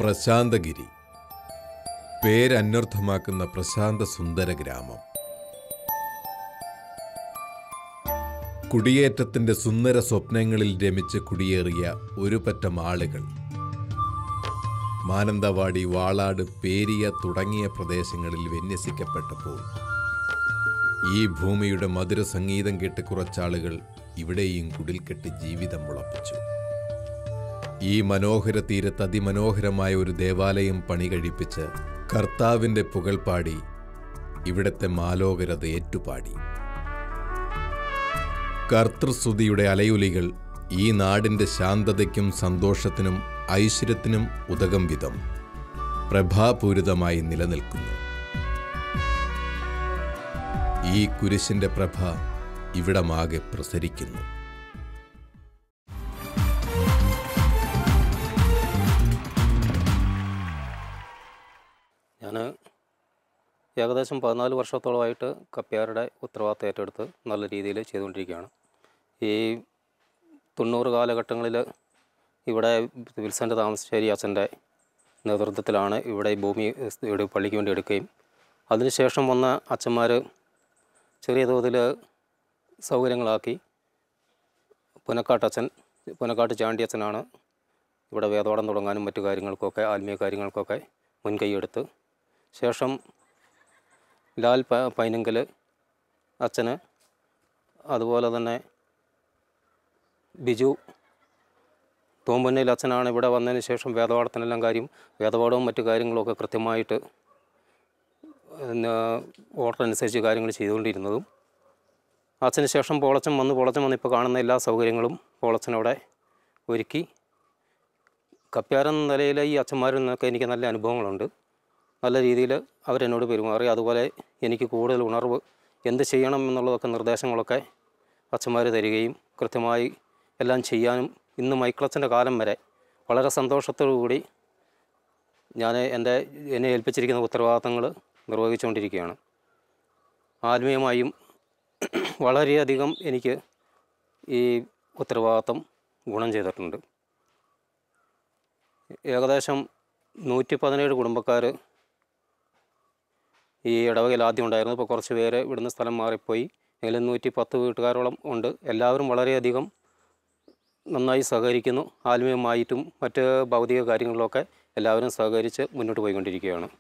പ്രശാന്തഗിരി, പേരന്വർത്ഥമാക്കുന്ന പ്രശാന്ത സുന്ദര ഗ്രാമം. കുടിയേറ്റത്തിന്റെ സുന്ദര സ്വപ്നങ്ങളിൽ രമിച്ച് കുടിയേറിയ ഒരു പറ്റം ആളുകൾ മാനന്തവാടി, വാളാട്, പേരിയ തുടങ്ങിയ പ്രദേശങ്ങളിൽ വിന്യസിക്കപ്പെട്ടപ്പോൾ ഈ ഭൂമിയുടെ മധുര സംഗീതം കേട്ട് കുറച്ചാളുകൾ ഇവിടെയും കുടിൽക്കെട്ട് ജീവിതം മുളപ്പിച്ചു. ഈ മനോഹര തീരത്ത് അതിമനോഹരമായ ഒരു ദേവാലയം പണി കഴിപ്പിച്ച് കർത്താവിൻ്റെ പുകഴ് പാടി ഇവിടത്തെ മാലോകരത ഏറ്റുപാടി. കർത്തൃസ്തുതിയുടെ അലയൊലികൾ ഈ നാടിൻ്റെ ശാന്തതയ്ക്കും സന്തോഷത്തിനും ഐശ്വര്യത്തിനും ഉതകം വിധം പ്രഭാപൂരിതമായി നിലനിൽക്കുന്നു. ഈ കുരിശിൻ്റെ പ്രഭ ഇവിടമാകെ പ്രസരിക്കുന്നു. ഞാൻ ഏകദേശം 14 വർഷത്തോളമായിട്ട് കപ്പ്യാരുടെ ഉത്തരവാദിത്തം ഏറ്റെടുത്ത് നല്ല രീതിയിൽ ചെയ്തുകൊണ്ടിരിക്കുകയാണ്. ഈ 90 കാലഘട്ടങ്ങളിൽ ഇവിടെ വിൽസൻ്റെ താമരശ്ശേരി അച്ഛൻ്റെ നേതൃത്വത്തിലാണ് ഇവിടെ ഭൂമി ഇവിടെ പള്ളിക്ക് വേണ്ടി എടുക്കുകയും അതിനുശേഷം വന്ന അച്ഛന്മാർ ചെറിയ തോതിൽ സൗകര്യങ്ങളാക്കി. പുനക്കാട്ട് ചാണ്ടി അച്ഛനാണ് ഇവിടെ വേദപാഠം തുടങ്ങാനും മറ്റു കാര്യങ്ങൾക്കൊക്കെ ആത്മീയ കാര്യങ്ങൾക്കൊക്കെ മുൻകൈയെടുത്ത്. ശേഷം ലാൽ പൈനങ്കൽ അച്ഛന്, അതുപോലെ തന്നെ ബിജു തോമ്പന്നയിൽ അച്ഛനാണ് ഇവിടെ വന്നതിന് ശേഷം വേദപാഠത്തിനെല്ലാം വേദപാഠവും മറ്റു കാര്യങ്ങളൊക്കെ കൃത്യമായിട്ട് ഓർഡർ അനുസരിച്ച് കാര്യങ്ങൾ ചെയ്തുകൊണ്ടിരുന്നതും. അച്ഛന് ശേഷം പോളച്ചൻ വന്ന് ഇപ്പോൾ കാണുന്ന എല്ലാ സൗകര്യങ്ങളും പോളച്ചനവിടെ ഒരുക്കി. കപ്പ്യാരെന്ന നിലയിൽ ഈ അച്ഛന്മാരിൽ നിന്നൊക്കെ എനിക്ക് നല്ല അനുഭവങ്ങളുണ്ട്. നല്ല രീതിയിൽ അവരെന്നോട് പെരുമാറി. അതുപോലെ എനിക്ക് കൂടുതൽ ഉണർവ്, എന്ത് ചെയ്യണം എന്നുള്ളതൊക്കെ നിർദ്ദേശങ്ങളൊക്കെ അച്ഛന്മാർ തരികയും കൃത്യമായി എല്ലാം ചെയ്യാനും ഇന്ന് മൈക്കിളച്ചൻ്റെ കാലം വരെ വളരെ സന്തോഷത്തോടു കൂടി ഞാൻ എന്നെ ഏൽപ്പിച്ചിരിക്കുന്ന ഉത്തരവാദിത്തങ്ങൾ നിർവഹിച്ചുകൊണ്ടിരിക്കുകയാണ്. ആത്മീയമായും വളരെയധികം എനിക്ക് ഈ ഉത്തരവാദിത്തം ഗുണം ചെയ്തിട്ടുണ്ട്. ഏകദേശം 117 കുടുംബക്കാർ ഈ ഇടവകയിൽ ആദ്യം ഉണ്ടായിരുന്നു. ഇപ്പോൾ കുറച്ച് പേര് ഇവിടുന്ന് സ്ഥലം മാറിപ്പോയി. എങ്കിലും 110 വീട്ടുകാരോളം ഉണ്ട്. എല്ലാവരും വളരെയധികം നന്നായി സഹകരിക്കുന്നു. ആത്മീയമായിട്ടും മറ്റ് ഭൗതിക കാര്യങ്ങളിലൊക്കെ എല്ലാവരും സഹകരിച്ച് മുന്നോട്ട് പോയിക്കൊണ്ടിരിക്കുകയാണ്.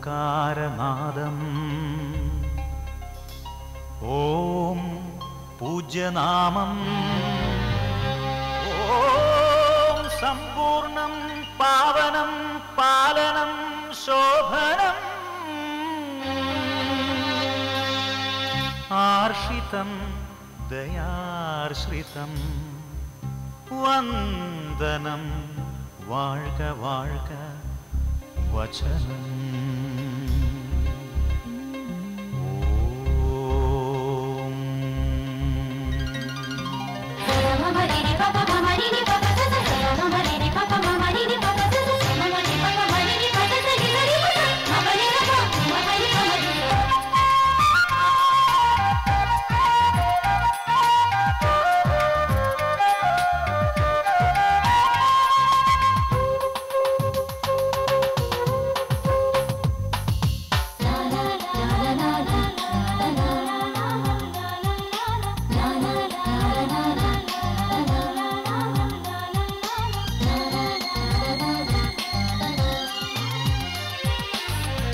ഓംകാരനാദം ഓം പൂജ്യനാമം ഓം സമ്പൂർണം പാവനം പാലനം ശോഭനം ആർഷിതം ദയാർശ്രിതം വന്ദനം വാഴ്ക വാഴ്ക വചനം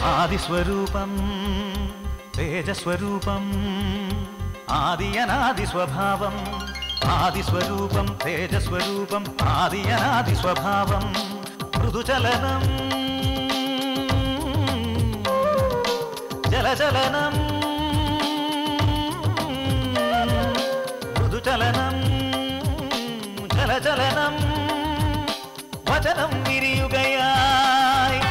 ആദിസ്വരൂപം തേജസ്വരൂപം ആദിയനാദിസ്വഭാവം ആദിസ്വരൂപം തേജസ്വരൂപം ആദിയനാദിസ്വഭാവം മൃദുചലനം ജലചലനം മൃദുചലനം ജലചലനം വചനം വിരിയുകയായി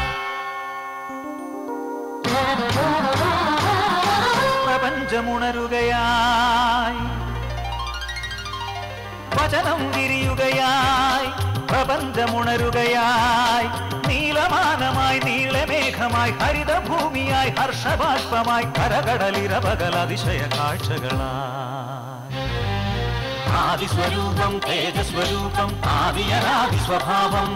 പ്രപഞ്ചമുണരുകയായി വചനം വിരിയുകയായി പ്രപഞ്ചമുണരുകയായി നീലമാനമായി നീളമേഘമായി ഹരിതഭൂമിയായി ഹർഷബാഷ്പമായി കരകടലിരപകൽ അതിശയ കാഴ്ചകളായി ആദിസ്വരൂപം തേജസ്വരൂപം ആദിയനാദിസ്വഭാവം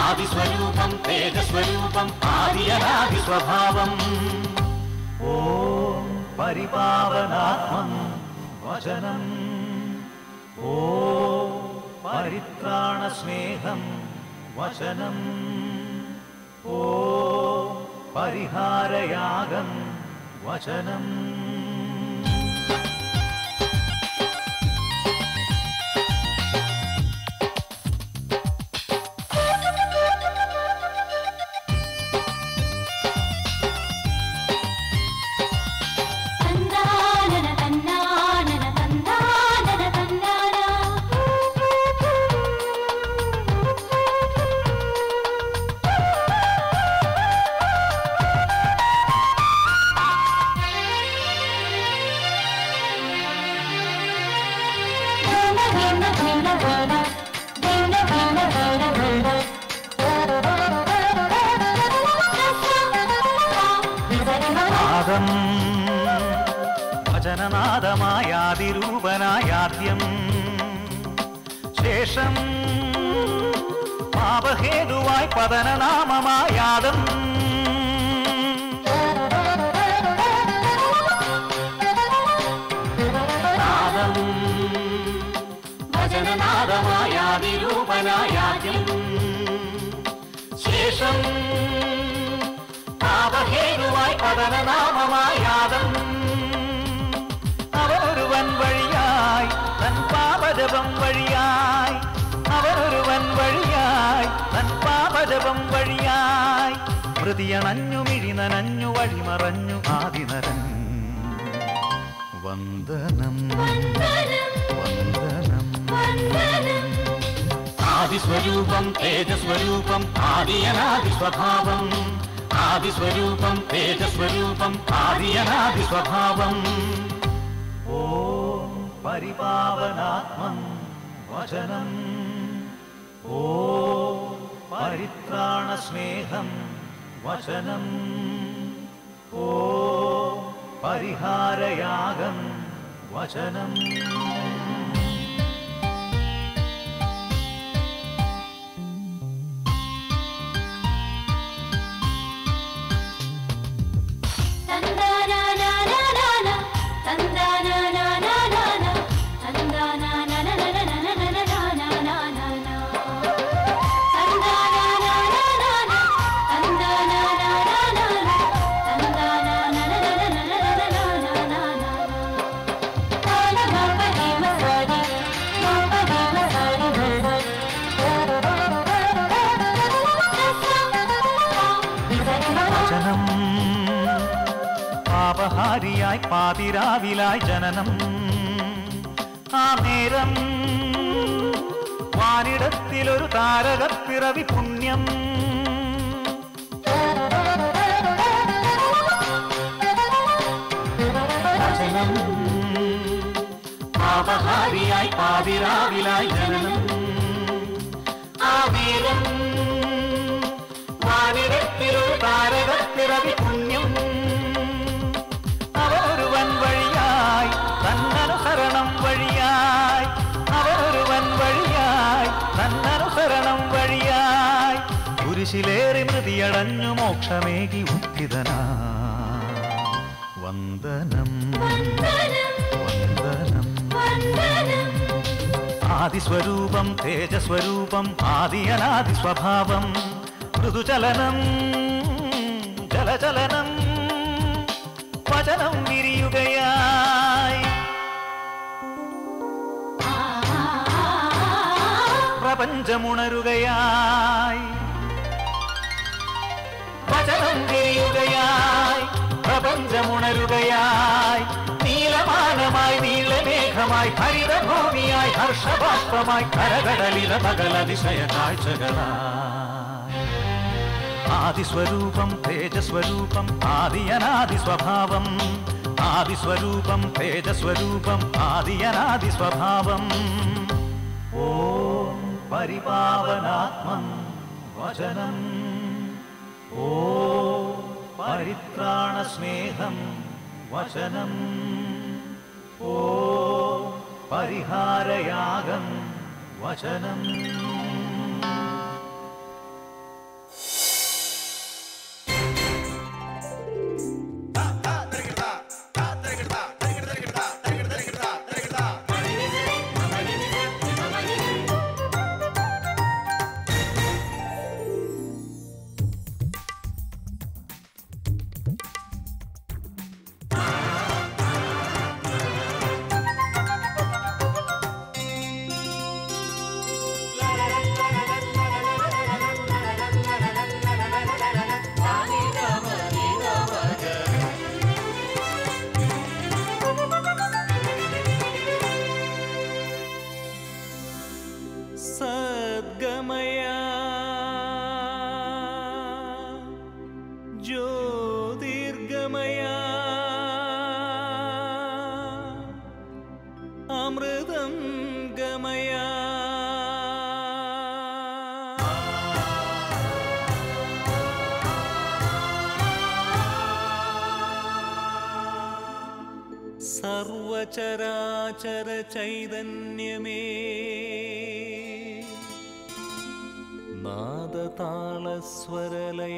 ആദിസ്വരൂപം തേജസ്വരൂപം ആദിയനാദിസ്വഭാവം ഓം പരിപാവനാത്മം വചനം ഓം പരിത്രാണസ്നേഹം വചനം ഓം പരിഹാരയാഗം വചനം നാദം വചനനാദമായാതിരൂപനായാദ്യം ശേഷം പാപഹേതുവായി പതനനാമമായാദം നാദം വചനനാദമായാതിരൂപനായാദ്യം ശേഷം പാപഹേതുവായി പതനനാമമായാദം അവരൊരുവൻ വഴിയായി തൻ പാപജപം വഴിയായി അവരൊരുവൻ വഴിയായി തൻ പാപജപം വഴിയായി മൃതിയണഞ്ഞു മിഴിനനഞ്ഞു വഴിമറഞ്ഞു ആദിനരൻ വന്ദനം വന്ദനം ആദിസ്വരൂപം തേജസ്വരൂപം ആദിയനാദിസ്വഭാവം ആദിസ്വരൂപം തേജസ്വരൂപം ആദിയനാദിസ്വഭാവം ഓം പരിപാവനാത്മം വചനം ഓം പരിത്രാണസ്നേഹം വചനം ഓം പരിഹാരയാഗം വചനം പാപഹാരിയായി പാതിരാവിലായി ജനനം ആ നേരം വാനിടത്തിലൊരു താരകപ്പിറവി പുണ്യം പാപഹാരിയായി പാതിരാവിലായി ജനനം ആ നേരം വാനിടത്തിലൊരു താരകപ്പിറവി പുണ്യം അവരൊരുവൻ വഴിയായി തന്നനുസരണം വഴിയായി അവരൊരുവൻ വഴിയായി തന്നനുസരണം വഴിയായി കുരിശിലേറി മൃതിയടഞ്ഞു മോക്ഷമേകി ഉത്ഥിതനാ വന്ദനം വന്ദനം ആദിസ്വരൂപം തേജസ്വരൂപം ആദിയനാദിസ്വഭാവം മൃദുചലനം ജലചലനം വചനം വിരിയുകയായി പ്രപഞ്ചമുണരുകയായി വചനം വിരിയുകയായി പ്രപഞ്ചമുണരുകയായി നീലമാനമായി നീലമേഘമായി ഹരിതഭൂമിയായി ഹർഷബാഷ്പമായി കരകടലില പകലതിശയ കാഴ്ചകളായി ആദിസ്വരൂപം തേജസ്വരൂപം ആദിയനാദിസ്വഭാവം ആദിസ്വരൂപം തേജസ്വരൂപം ആദിയനാദിസ്വഭാവം ഓം പരിപാവനാത്മം വചനം ഓം പരിത്രാണസ്നേഹം വചനം ഓം പരിഹാരയാഗം വചനം ചരാചര ചൈതന്യമേ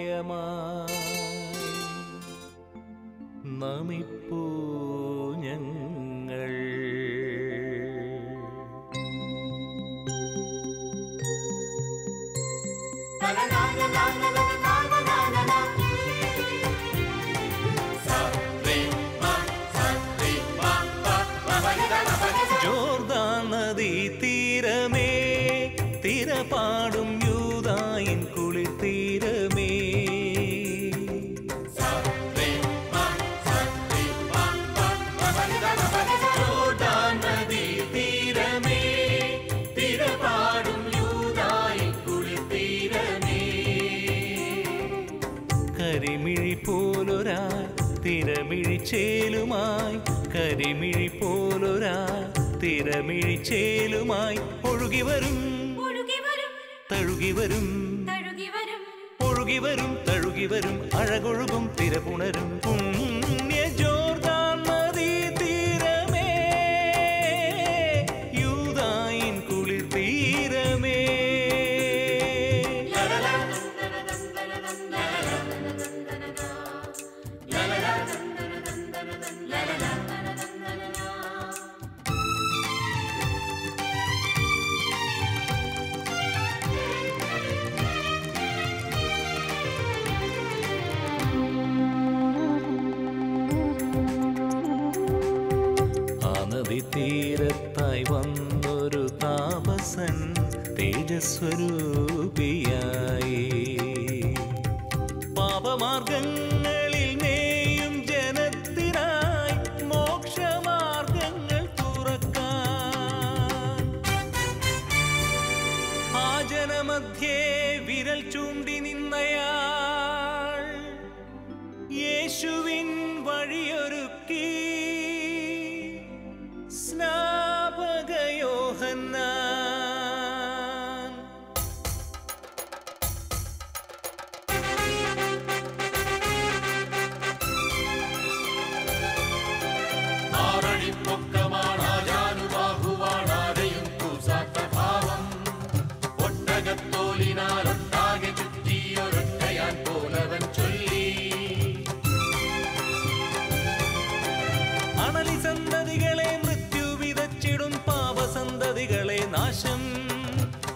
നാദതാളസ്വരലയമായി നമിപ്പൂ ഞങ്ങൾ. ജോർദാൻ നദീ തീരമേ തിരപാടും യൂദായിൻ കുളിർ തീരമേ ജോർദാൻ നദീ തീരമേ തിരപാടും യൂദായിൻ കുളിർ തീരമേ കരിമിഴി പോലൊരാ തിരമിഴിച്ചേലുമായി കരിമിഴി പോലൊരാ തിരമിഴിച്ചേലുമായി ഒഴുകിവരും തഴുകിവരും ഒഴുകിവരും തഴുകിവരും അഴകൊഴുകും തിരപുണരും പുണ്യ ജോർദാൻ നദീ തീരമേ യൂദായിൻ കുളിർ തീരമേ. തീരത്തായി വന്നൊരു താപസൻ തേജസ്വരൂപിയായി പാപമാർഗങ്ങളിൽ മേയും ജനത്തിനായി മോക്ഷമാർഗങ്ങൾ തുറക്കാൻ ആ ജനമധ്യേ വിരൽ ചൂണ്ടി നിന്നയാൾ യേശുവിൻ വഴിയൊരുക്കി. സ്നാപക യോഹന്നാൻ ആറടിപ്പൊക്കമാണാജാനുബാഹുവാണാരെയും കൂസാത്ത ഭാവം ഒട്ടകത്തോലിനാലൊട്ടാകെ ചുറ്റിയൊരൊറ്റയാൻ പോലവൻ ചൊല്ലി. അണലി സന്തതികളെ വിതച്ചിടും പാപസന്തതികളെ നാശം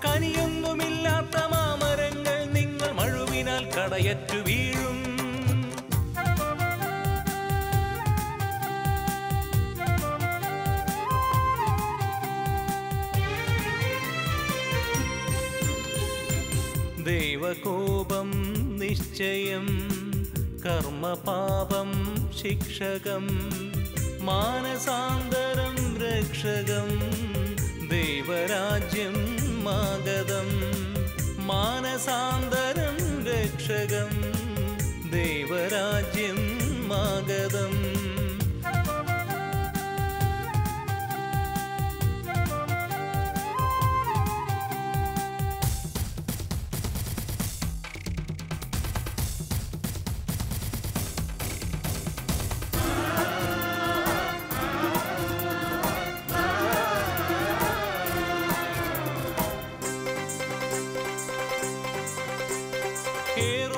കനിയൊന്നുമില്ലാത്ത മാമരങ്ങൾ നിങ്ങൾ മഴുവിനാൽ കടയറ്റു വീഴും. ദൈവകോപം നിശ്ചയം കർമ്മപാപം ശിക്ഷകം മാനസാന്തരം രക്ഷകം ദൈവരാജ്യം മാഗതം മാനസാന്തരം രക്ഷകം ദൈവരാജ്യം മാഗതം.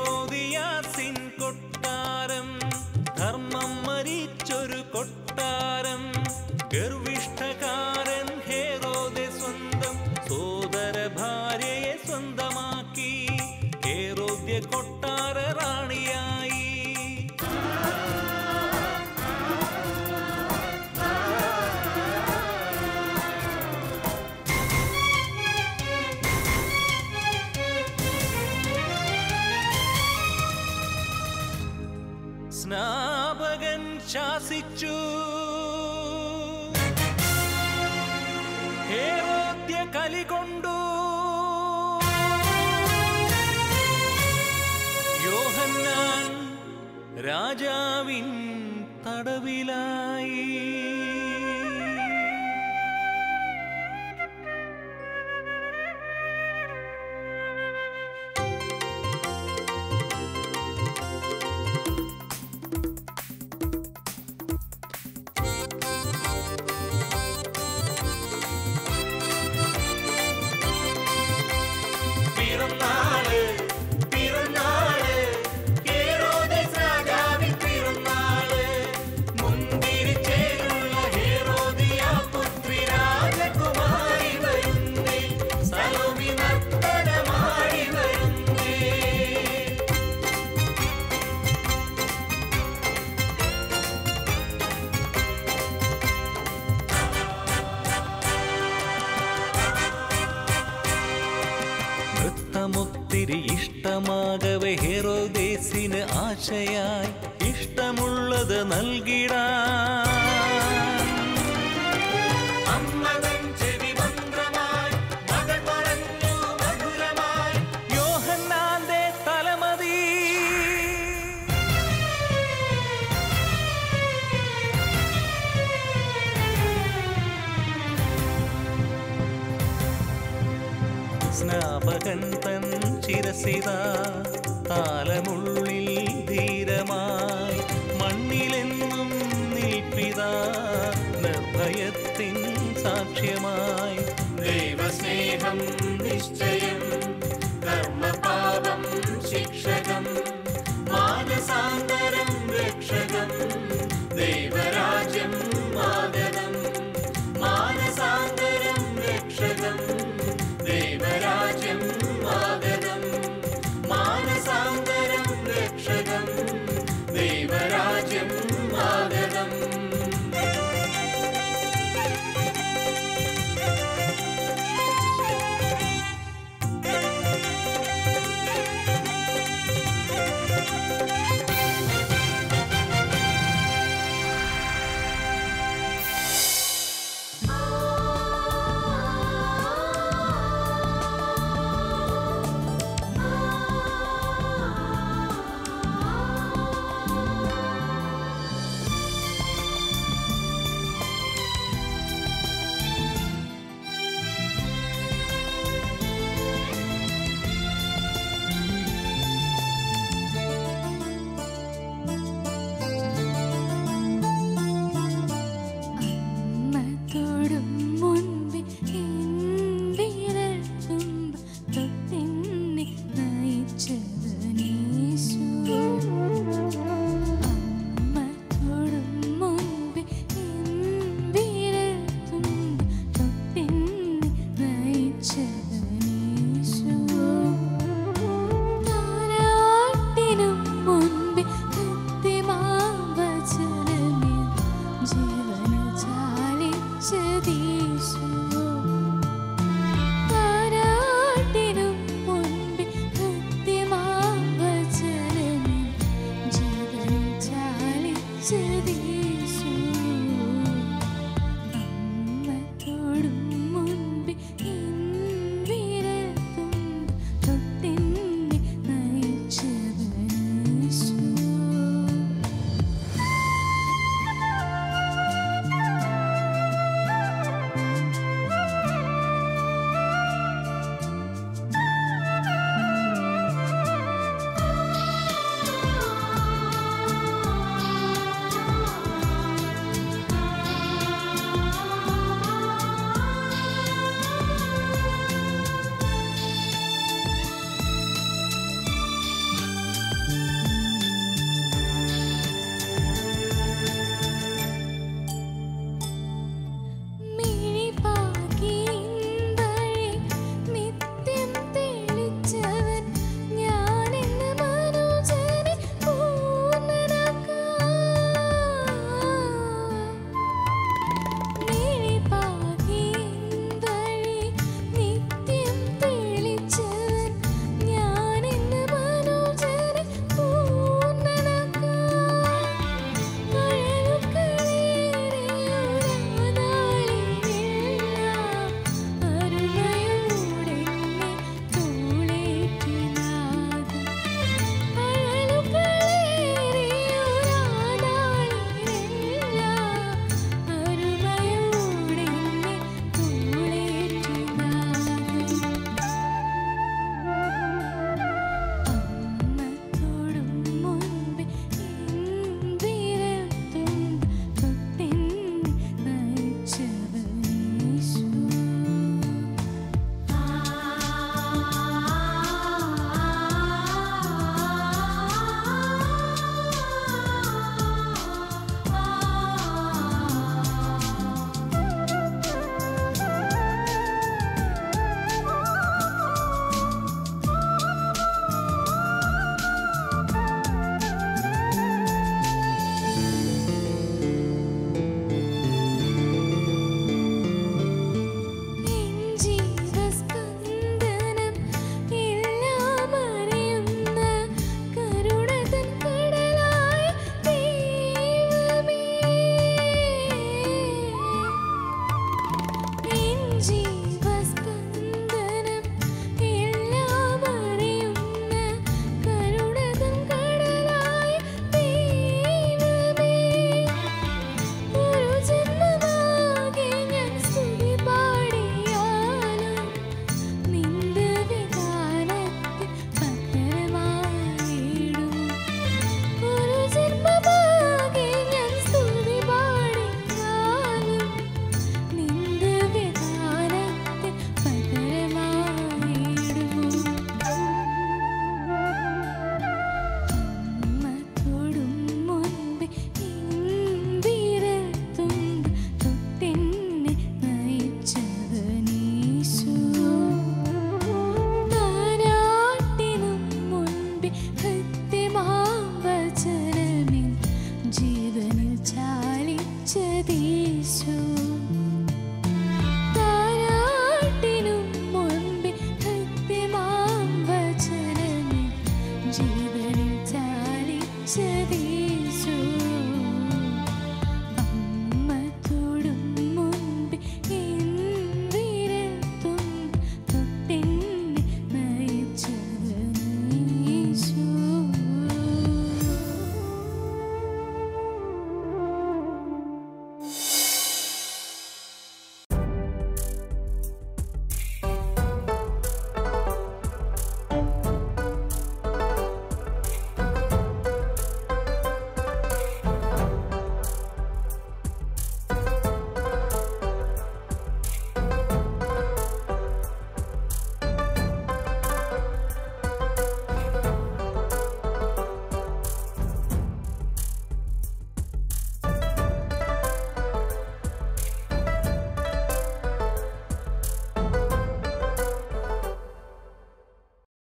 ഹേറോദിയാസിൻ കൊട്ടാരം ധർമ്മം മരിച്ചൊരു കൊട്ടാരം ഗർവിഷ്ഠകാരൻ ഹേറോദെ സ്വന്തം സോദര ഭാര്യയെ സ്വന്തമാക്കി ഹേറോദ്യ കൊട്ടാര റാണിയായി. സ്നാപകൻ ശാസിച്ചു ഹേറോദ്യ കലികൊണ്ടു യോഹന്നാൻ രാജാവിൻ തടവിലായി. ഇഷ്ടമൊത്തിരി ഇഷ്ടമാകവെ ഹെറോദേസിന് ആശയായി ഇഷ്ടമുള്ളത് നൽകിടാൻ അമ്മതൻ ചെവി മന്ത്രമായി മകൾ പറഞ്ഞു മധുരമായി യോഹന്നാന്റെ തലമതി സ്നാപകൻ തൻ ചിരസിത താലമുള്ളിൽ ധീരമായി മണ്ണിലെന്നും നിൽപ്പിതാ നിർഭയത്തിൻ സാക്ഷ്യമായി ദൈവസ്നേഹം നിശ്ചയം കർമ്മപാപം ശിക്ഷകം മാനസാന്തരം രക്ഷകം ദൈവരാജ്യം ആഗതം മാനസാന്തരം രക്ഷകം ദൈവരാജ്യം ആഗതം മാനസാന്തരം രക്ഷകം ദൈവരാജ്യം ആഗതം യേശു